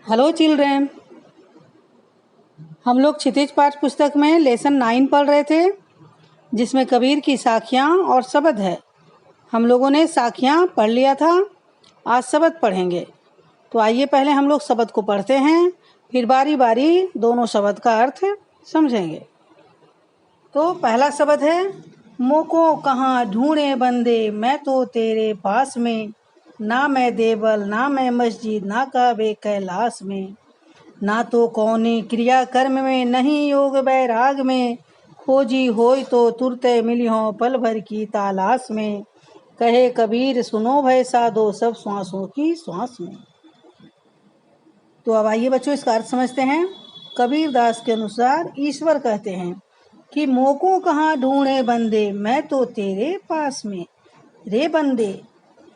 Hello children, हम लोग क्षितिज पाठ पुस्तक में लेसन 9 पढ़ रहे थे, जिसमें कबीर की साखियाँ और शब्द है। हम लोगों ने साखियाँ पढ़ लिया था, आज शब्द पढ़ेंगे। तो आइए पहले हम लोग शब्द को पढ़ते हैं, फिर बारी बारी दोनों शब्द का अर्थ समझेंगे। तो पहला शब्द है, मोको कहाँ ढूंढे बंदे, मैं तो तेरे पास में, ना मैं देवल ना मैं मस्जिद ना काबे कैलाश में, ना तो कौने क्रिया कर्म में, नहीं योग बैराग में, खोजी होय तो तुरते मिलियो पल भर की तालाश में, कहे कबीर सुनो भय साधो सब श्वासों की श्वास में। तो अब आइए बच्चों इसका अर्थ समझते हैं। कबीर दास के अनुसार ईश्वर कहते हैं कि मोको कहाँ ढूंढे बंदे, मैं तो तेरे पास में। रे बंदे,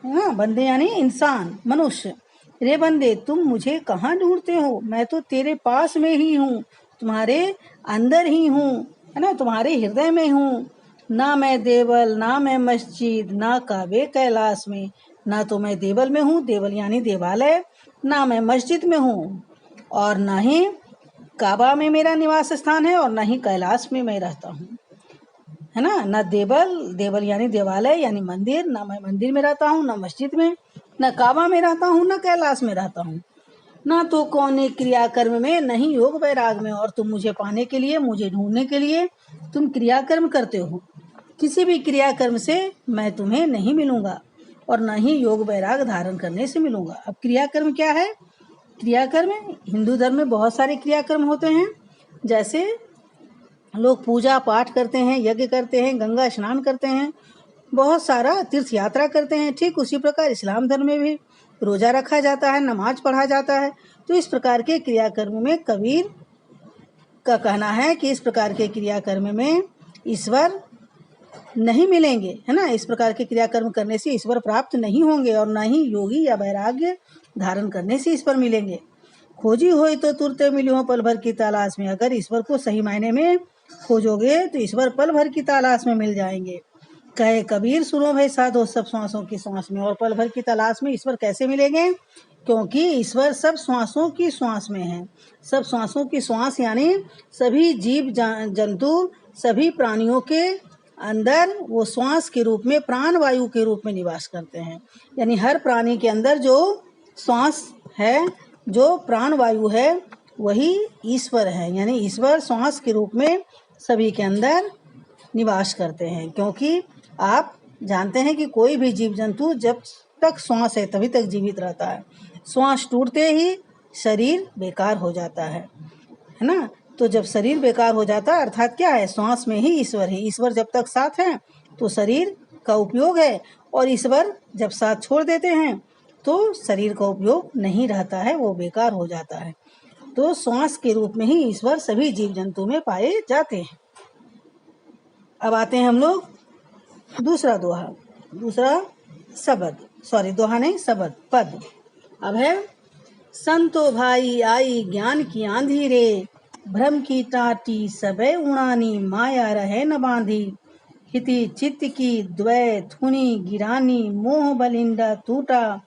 हाँ बंदे यानी इंसान मनुष्य। रे बंदे तुम मुझे कहाँ ढूंढते हो, मैं तो तेरे पास में ही हूँ, तुम्हारे अंदर ही हूँ, है ना, तुम्हारे हृदय में हूँ। ना मैं देवल ना मैं मस्जिद ना काबे कैलाश में, ना तो मैं देवल में हूँ, देवल यानी देवालय, ना मैं मस्जिद में हूँ, और ना ही काबा में मेरा निवास स्थान है, और ना ही कैलाश में मैं रहता हूँ, है ना। ना देवल, देवल यानी देवालय यानी मंदिर, ना मैं मंदिर में रहता हूँ, ना मस्जिद में, ना काबा में रहता हूँ, ना कैलाश में रहता हूँ, ना तो कौने क्रियाकर्म में, नहीं योग वैराग में। और तुम मुझे पाने के लिए, मुझे ढूंढने के लिए तुम क्रियाकर्म करते हो। किसी भी क्रियाकर्म से मैं तुम्हें नहीं मिलूंगा, और न ही योग वैराग धारण करने से मिलूंगा। अब क्रियाकर्म क्या है? क्रियाकर्म हिंदू धर्म में बहुत सारे क्रियाकर्म होते हैं। जैसे लोग पूजा पाठ करते हैं, यज्ञ करते हैं, गंगा स्नान करते हैं, बहुत सारा तीर्थ यात्रा करते हैं। ठीक उसी प्रकार इस्लाम धर्म में भी रोजा रखा जाता है, नमाज पढ़ा जाता है। तो इस प्रकार के क्रियाकर्म में कबीर का कहना है कि इस प्रकार के क्रियाकर्म में ईश्वर नहीं मिलेंगे, है ना। इस प्रकार के क्रियाकर्म करने से ईश्वर प्राप्त नहीं होंगे, और न ही योगी या वैराग्य धारण करने से ईश्वर मिलेंगे। खोजी होई तो तुरते मिलियो पल भर की तलाश में, अगर ईश्वर को सही मायने में खोजोगे तो ईश्वर पल भर की तलाश में मिल जाएंगे। कहे कबीर सुनो भाई साधो सब श्वासों की श्वास में। और पल भर की तलाश में ईश्वर कैसे मिलेंगे? क्योंकि ईश्वर सब श्वासों की श्वास में है। सब श्वासों की श्वास यानी सभी जीव जंतु, सभी प्राणियों के अंदर वो श्वास के रूप में, प्राण वायु के रूप में निवास करते हैं। यानी हर प्राणी के अंदर जो श्वास है, जो प्राण वायु है, वही ईश्वर है। यानी ईश्वर श्वास के रूप में सभी के अंदर निवास करते हैं। क्योंकि आप जानते हैं कि कोई भी जीव जंतु जब तक श्वास है तभी तक जीवित रहता है। श्वास टूटते ही शरीर बेकार हो जाता है ना। तो जब शरीर बेकार हो जाता है अर्थात क्या है, श्वास में ही ईश्वर है। ईश्वर जब तक साथ है तो शरीर का उपयोग है, और ईश्वर जब साथ छोड़ देते हैं तो शरीर का उपयोग नहीं रहता है, वो बेकार हो जाता है। तो श्वास के रूप में ही ईश्वर सभी जीव जंतु में पाए जाते हैं। अब आते हैं हम लोग दूसरा दोहा, दूसरा शब्द, सॉरी दोहा नहीं शब्द, पद। अब है, संतो भाई आई ज्ञान की आंधी रे, भ्रम की टाटी सबे उड़ानी, माया रहे न बांधी, हिति चित्त की द्वय थुनी गिरानी, मोह बलिंडा टूटा,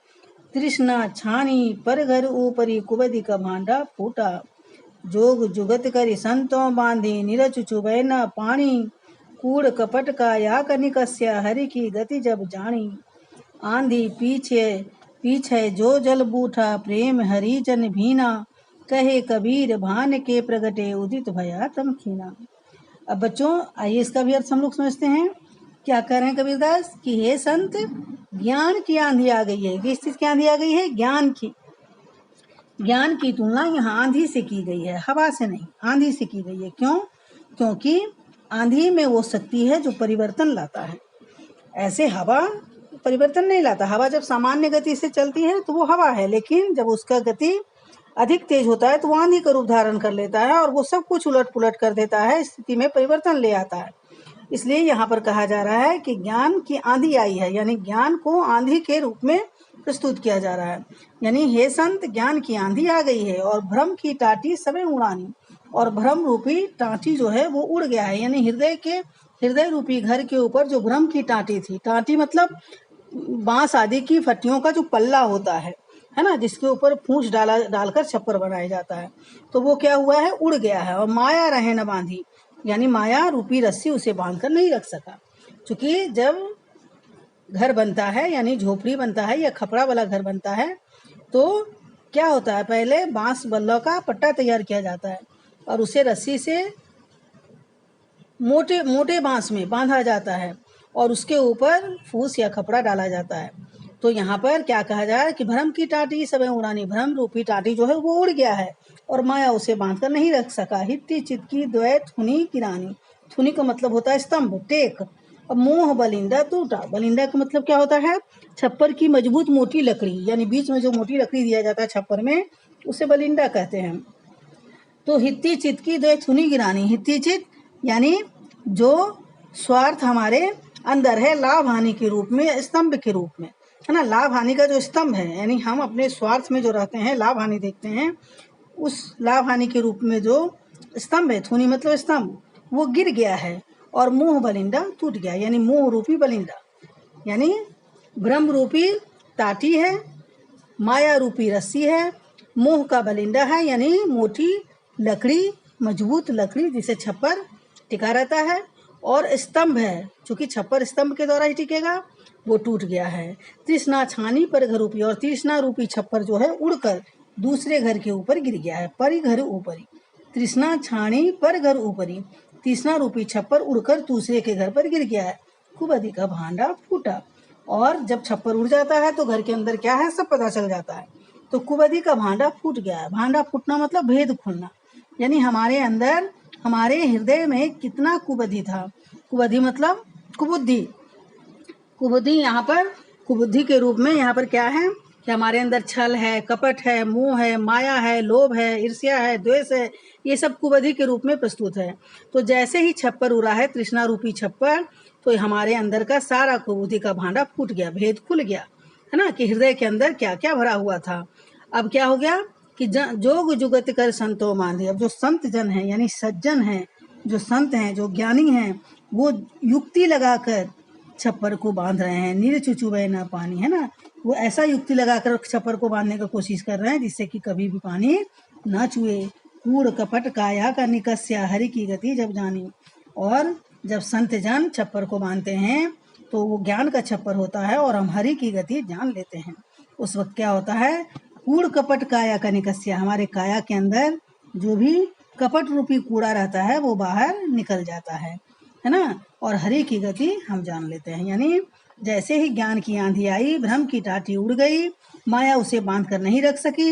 तृष्णा छानी पर घर ऊपरी कुबदी का भांडा फूटा, जोग जुगत करी संतों बांधी, निरच चुबे न पानी, कूड़ कपट का या कनिकस्या, हरि की गति जब जानी, आंधी पीछे पीछे जो जल बूठा, प्रेम हरि जन भीना, कहे कबीर भान के प्रगटे, उदित भया तम खीना। अब बच्चों आइए इसका भी अर्थ हम लोग समझते हैं। क्या कह रहे हैं कबीरदास कि हे संत, ज्ञान की आंधी आ गई है। किस चीज की आंधी आ गई है? ज्ञान की। ज्ञान की तुलना यहाँ आंधी से की गई है, हवा से नहीं, आंधी से की गई है। क्यों? क्योंकि आंधी में वो शक्ति है जो परिवर्तन लाता है। ऐसे हवा परिवर्तन नहीं लाता। हवा जब सामान्य गति से चलती है तो वो हवा है, लेकिन जब उसका गति अधिक तेज होता है तो वो आंधी का रूप धारण कर लेता है, और वो सब कुछ उलट पुलट कर देता है, स्थिति में परिवर्तन ले आता है। इसलिए यहाँ पर कहा जा रहा है कि ज्ञान की आंधी आई है, यानी ज्ञान को आंधी के रूप में प्रस्तुत किया जा रहा है। यानी हे संत, ज्ञान की आंधी आ गई है, और भ्रम की टाटी सबे उड़ानी, और भ्रम रूपी टाटी जो है वो उड़ गया है। यानी हृदय रूपी घर के ऊपर जो भ्रम की टाटी थी, टाटी मतलब बांस आदि की फट्टियों का जो पल्ला होता है, है ना, जिसके ऊपर पूंछ डालकर छप्पर बनाया जाता है। तो वो क्या हुआ है, उड़ गया है। और माया रहे न बांधी, यानी माया रूपी रस्सी उसे बांध कर नहीं रख सका। क्योंकि जब घर बनता है यानी झोपड़ी बनता है या खपड़ा वाला घर बनता है तो क्या होता है, पहले बांस बल्लौ का पट्टा तैयार किया जाता है और उसे रस्सी से मोटे मोटे बांस में बांधा जाता है और उसके ऊपर फूस या खपड़ा डाला जाता है। तो यहाँ पर क्या कहा जाए कि भ्रम की टाटी सबे उड़ानी, भ्रम रूपी टाटी जो है वो उड़ गया है और माया उसे बांध कर नहीं रख सका। हित्ती चितकी द्वैत थुनी किरानी, थुनी का मतलब होता है स्तंभ, टेक। अब मोह बलिंदा टूटा, बलिंदा का मतलब क्या होता है, छप्पर की मजबूत मोटी लकड़ी, यानी बीच में जो मोटी लकड़ी दिया जाता है छप्पर में उसे बलिंदा कहते हैं। तो हित्ती चित की दो थुनी गिरानी, हित्ती चित यानी जो स्वार्थ हमारे अंदर है लाभ हानि के रूप में, स्तंभ के रूप में, है ना, लाभ हानि का जो स्तंभ है, यानी हम अपने स्वार्थ में जो रहते हैं लाभ हानि देखते हैं, उस लाभ हानि के रूप में जो स्तंभ है, थुनी मतलब स्तंभ, वो गिर गया है और मोह बलिंदा टूट गया, यानी मोह रूपी बलिंदा, यानी ब्रह्म रूपी टाटी है, माया रूपी रस्सी है, मोह का बलिंदा है यानी मोटी लकड़ी, मजबूत लकड़ी जिसे छप्पर टिका रहता है, और स्तंभ है चूंकि छप्पर स्तंभ के द्वारा ही टिकेगा, वो टूट गया है। तृष्णा छानी पर घर रूपी, और तृष्णा रूपी छप्पर जो है उड़कर दूसरे घर के ऊपर गिर गया है, परि घर ऊपरी, तृष्णा छानी पर घर ऊपरी, तृष्णा रूपी छप्पर उड़कर दूसरे के घर पर गिर गया है। खूब अधिक भांडा फूटा, और जब छप्पर उड़ जाता है तो घर के अंदर क्या है सब पता चल जाता है। तो कुबधी का भांडा फूट गया है, भांडा फूटना मतलब भेद खुलना, यानी हमारे अंदर हमारे हृदय में कितना कुबधी था, कुबधी मतलब कुबुद्धि, कुबुद्धि यहाँ पर कुबुद्धि के रूप में यहाँ पर क्या है कि हमारे अंदर छल है, कपट है, मोह है, माया है, लोभ है, ईर्ष्या है, द्वेष है, ये सब कुबुद्धि के रूप में प्रस्तुत है। तो जैसे ही छप्पर उड़ा है तृष्णा रूपी छप्पर, तो हमारे अंदर का सारा कुबुद्धि का भांडा फूट गया, भेद खुल गया, है ना, कि हृदय के अंदर क्या क्या भरा हुआ था। अब क्या हो गया कि जोग जुगत कर संतो मांधे, अब जो संत जन है यानी सज्जन है, जो संत हैं, जो ज्ञानी हैं, वो युक्ति लगाकर छप्पर को बांध रहे हैं। नीर चुचुबे ना पानी, है ना, वो ऐसा युक्ति लगाकर छप्पर को बांधने की कोशिश कर रहे हैं जिससे कि कभी भी पानी ना छुए। कूड़ कपट काया का निकस्या हरि की गति जब जानी, और जब संत जन छप्पर को बांधते हैं तो वो ज्ञान का छप्पर होता है और हम हरि की गति जान लेते हैं। उस वक्त क्या होता है, कूड़ कपट काया का निकस्या, हमारे काया के अंदर जो भी कपट रूपी कूड़ा रहता है वो बाहर निकल जाता है ना, और हरि की गति हम जान लेते हैं। यानी जैसे ही ज्ञान की आंधी आई, भ्रम की टाटी उड़ गई, माया उसे बांध कर नहीं रख सकी,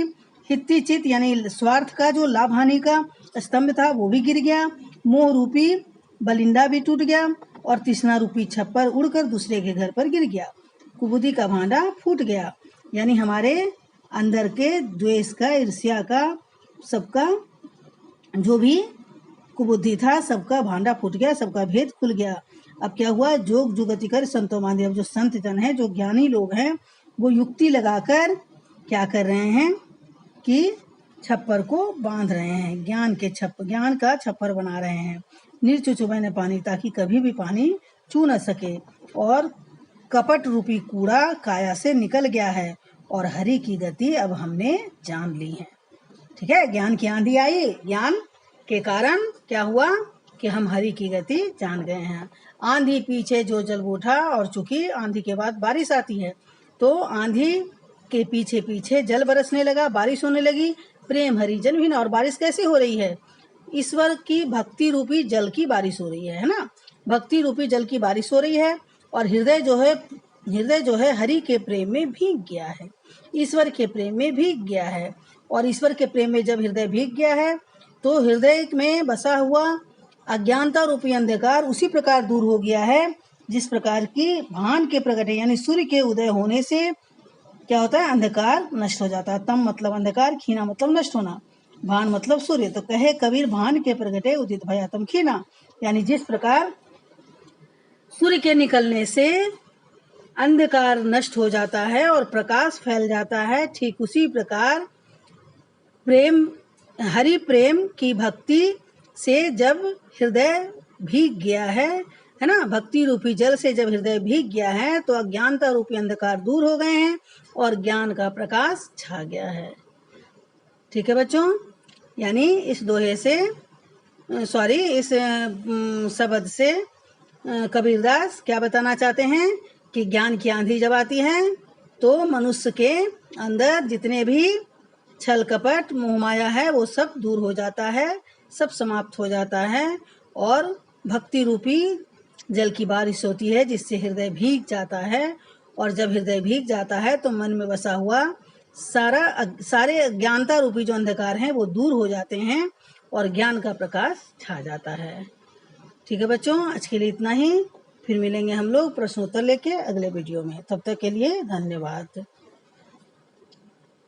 हित्ती चित यानी स्वार्थ का जो लाभ हानि का स्तंभ था वो भी गिर गया, मोह रूपी बलिंदा भी टूट गया, और तृष्णा रूपी छप्पर उड़कर दूसरे के घर पर गिर गया, कुबुद्धि का भांडा फूट गया, यानी हमारे अंदर के द्वेष का, ईर्ष्या का, सबका जो भी कुबुद्धि था सबका भांडा फूट गया, सबका भेद खुल गया। अब क्या हुआ, जोग जुगति कर संतो मांधे, अब जो संत जन है, जो ज्ञानी लोग हैं, वो युक्ति लगाकर क्या कर रहे हैं कि छप्पर को बांध रहे हैं, ज्ञान का छप्पर बना रहे हैं। निर्चुचुबे ने पानी, ताकि कभी भी पानी छू न सके, और कपट रूपी कूड़ा काया से निकल गया है, और हरि की गति अब हमने जान ली है। ठीक है, ज्ञान की आंधी आई, ज्ञान के कारण क्या हुआ कि हम हरि की गति जान गए हैं। आंधी पीछे जो जल उठा, और चूंकि आंधी के बाद बारिश आती है तो आंधी के पीछे पीछे जल बरसने लगा, बारिश होने लगी, प्रेम हरि जन भी। और बारिश कैसे हो रही है, ईश्वर की भक्ति रूपी जल की बारिश हो रही है ना, भक्ति रूपी जल की बारिश हो रही है, और हृदय जो है हरि के प्रेम में भीग गया है, ईश्वर के प्रेम में भीग गया है। और ईश्वर के प्रेम में जब हृदय भीग गया है तो हृदय में बसा हुआ अज्ञानता रूपी अंधकार उसी प्रकार दूर हो गया है जिस प्रकार की भान के प्रगटे, यानी सूर्य के उदय होने से क्या होता है, अंधकार नष्ट हो जाता है। तम मतलब अंधकार, खीना मतलब नष्ट होना, भान मतलब सूर्य। तो कहे कबीर भान के प्रगटे उदित भया तम खीना, यानी जिस प्रकार सूर्य के निकलने से अंधकार नष्ट हो जाता है और प्रकाश फैल जाता है, ठीक उसी प्रकार प्रेम, हरि प्रेम की भक्ति से जब हृदय भीग गया है, है ना। भक्ति रूपी जल से जब हृदय भीग गया है तो अज्ञानता रूपी अंधकार दूर हो गए हैं और ज्ञान का प्रकाश छा गया है। ठीक है बच्चों, यानी इस दोहे से इस शब्द से कबीरदास क्या बताना चाहते हैं कि ज्ञान की आंधी जब आती है तो मनुष्य के अंदर जितने भी छल कपट मोह माया है वो सब दूर हो जाता है, सब समाप्त हो जाता है और भक्ति रूपी जल की बारिश होती है जिससे हृदय भीग जाता है। और जब हृदय भीग जाता है तो मन में बसा हुआ सारे अज्ञानता रूपी जो अंधकार हैं वो दूर हो जाते हैं और ज्ञान का प्रकाश छा जाता है। ठीक है बच्चों, आज के लिए इतना ही। फिर मिलेंगे हम लोग प्रश्नोत्तर लेके अगले वीडियो में। तब तक के लिए धन्यवाद।